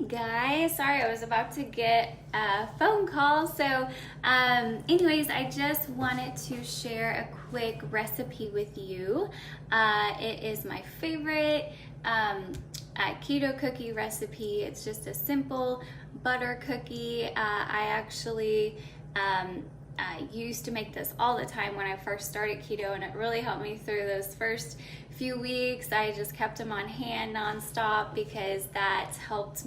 Hey guys, sorry I was about to get a phone call. So anyways, I just wanted to share a quick recipe with you. It is my favorite keto cookie recipe. It's just a simple butter cookie. I actually I used to make this all the time when I first started keto, and it really helped me through those first few weeks. I just kept them on hand nonstop because that helped,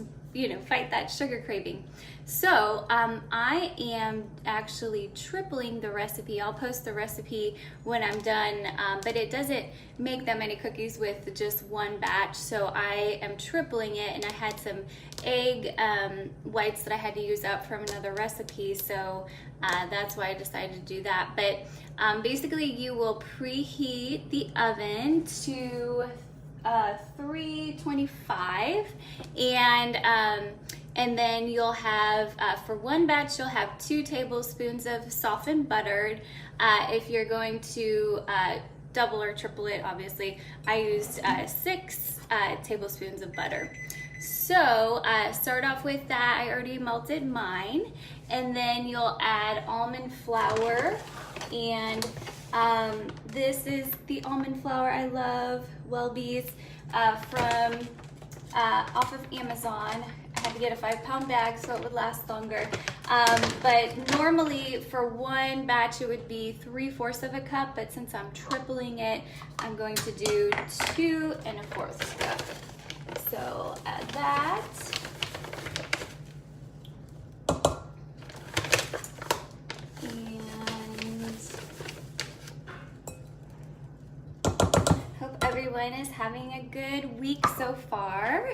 fight that sugar craving. So I am actually tripling the recipe. I'll post the recipe when I'm done, but it doesn't make that many cookies with just one batch. So I am tripling it, and I had some egg whites that I had to use up from another recipe. So that's why I decided to do that. But basically you will preheat the oven to 325, and then you'll have for one batch you'll have 2 tablespoons of softened butter. If you're going to double or triple it, obviously I used 6 tablespoons of butter. So start off with that. I already melted mine, and then you'll add almond flour, and this is the almond flour I love, Welby's, from off of Amazon. I had to get a 5-pound bag so it would last longer. But normally for one batch it would be 3/4 of a cup, but since I'm tripling it, I'm going to do 2 1/4 cup. So add that. And hope everyone is having a good week so far.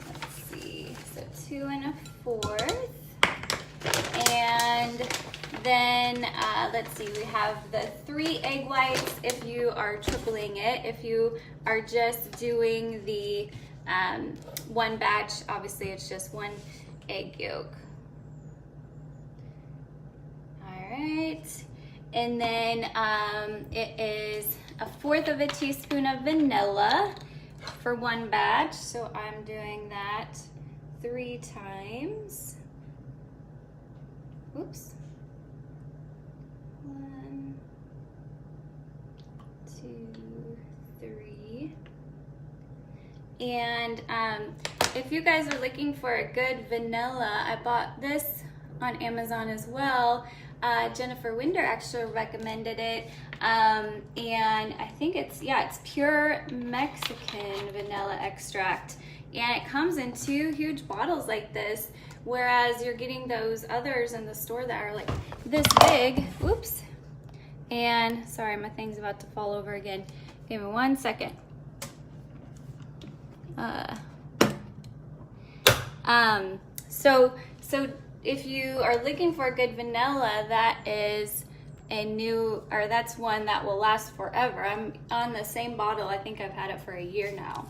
Let's see, so 2 1/4. And then let's see, we have the 3 egg whites if you are tripling it. If you are just doing the one batch, obviously it's just 1 egg yolk. All right, and then it is 1/4 of a teaspoon of vanilla for one batch. So I'm doing that 3 times. Oops. 1, 2, 3. And if you guys are looking for a good vanilla, I bought this on Amazon as well. Jennifer Winder actually recommended it, and I think it's pure Mexican vanilla extract, and it comes in 2 huge bottles like this, whereas you're getting those others in the store that are like this big. Oops. And sorry, my thing's about to fall over again. Give me 1 second. So if you are looking for a good vanilla, that is that's one that will last forever. I'm on the same bottle. I think I've had it for a year now.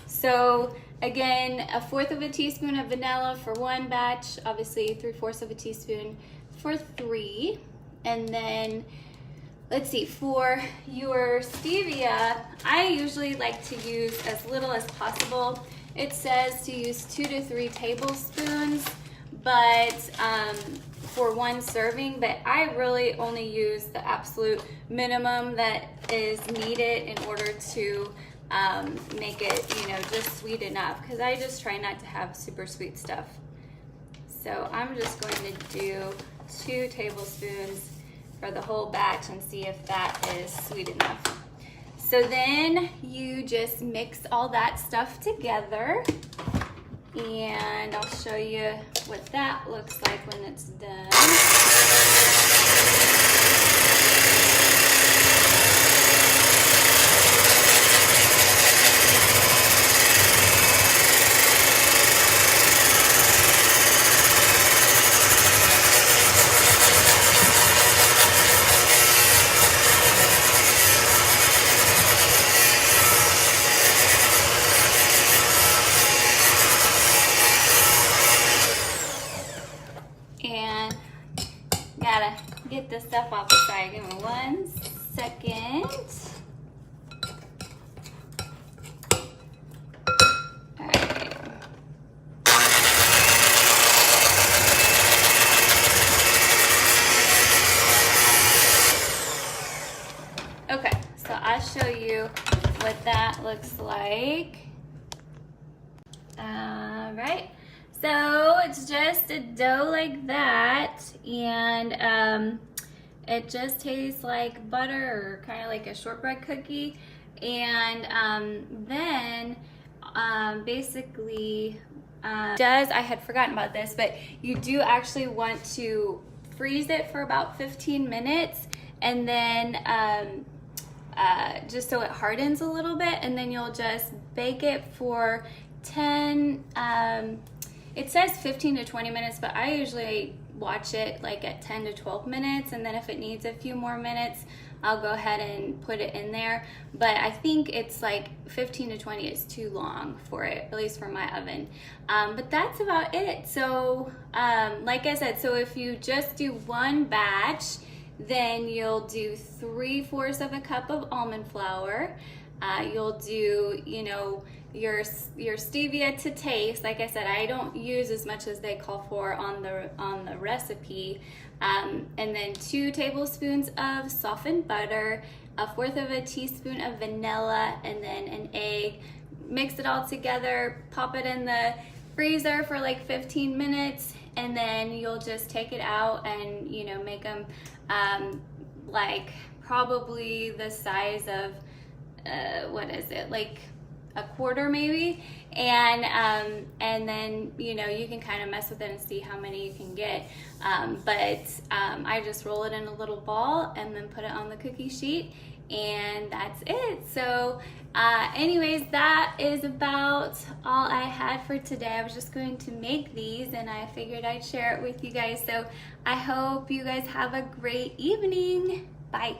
So again, 1/4 of a teaspoon of vanilla for one batch, obviously 3/4 of a teaspoon for 3. And then let's see, for your stevia, I usually like to use as little as possible. It says to use 2 to 3 tablespoons, but for one serving, but I really only use the absolute minimum that is needed in order to make it, just sweet enough, because I just try not to have super sweet stuff. So I'm just going to do 2 tablespoons for the whole batch and see if that is sweet enough. So then you just mix all that stuff together, and I'll show you what that looks like when it's done. And gotta get this stuff off the side. Give me 1 second. I'll show you what that looks like. All right. So it's just a dough like that, and it just tastes like butter or kind of like a shortbread cookie. And then basically, I had forgotten about this, but you do actually want to freeze it for about 15 minutes, and then just so it hardens a little bit, and then you'll just bake it for 10, it says 15 to 20 minutes, but I usually watch it like at 10 to 12 minutes, and then if it needs a few more minutes, I'll go ahead and put it in there. But I think it's like 15 to 20 is too long for it, at least for my oven. But that's about it. So like I said, so if you just do one batch, then you'll do 3/4 of a cup of almond flour. You'll do, you know, your stevia to taste. Like I said, I don't use as much as they call for on the recipe. And then 2 tablespoons of softened butter, 1/4 of a teaspoon of vanilla, and then an egg. Mix it all together, pop it in the freezer for like 15 minutes, and then you'll just take it out and, you know, make them like probably the size of what is it, like a quarter maybe, and then, you know, you can kind of mess with it and see how many you can get, but I just roll it in a little ball and then put it on the cookie sheet, and that's it. So anyways, that is about all I had for today. I was just going to make these, and I figured I'd share it with you guys. So I hope you guys have a great evening. Bye.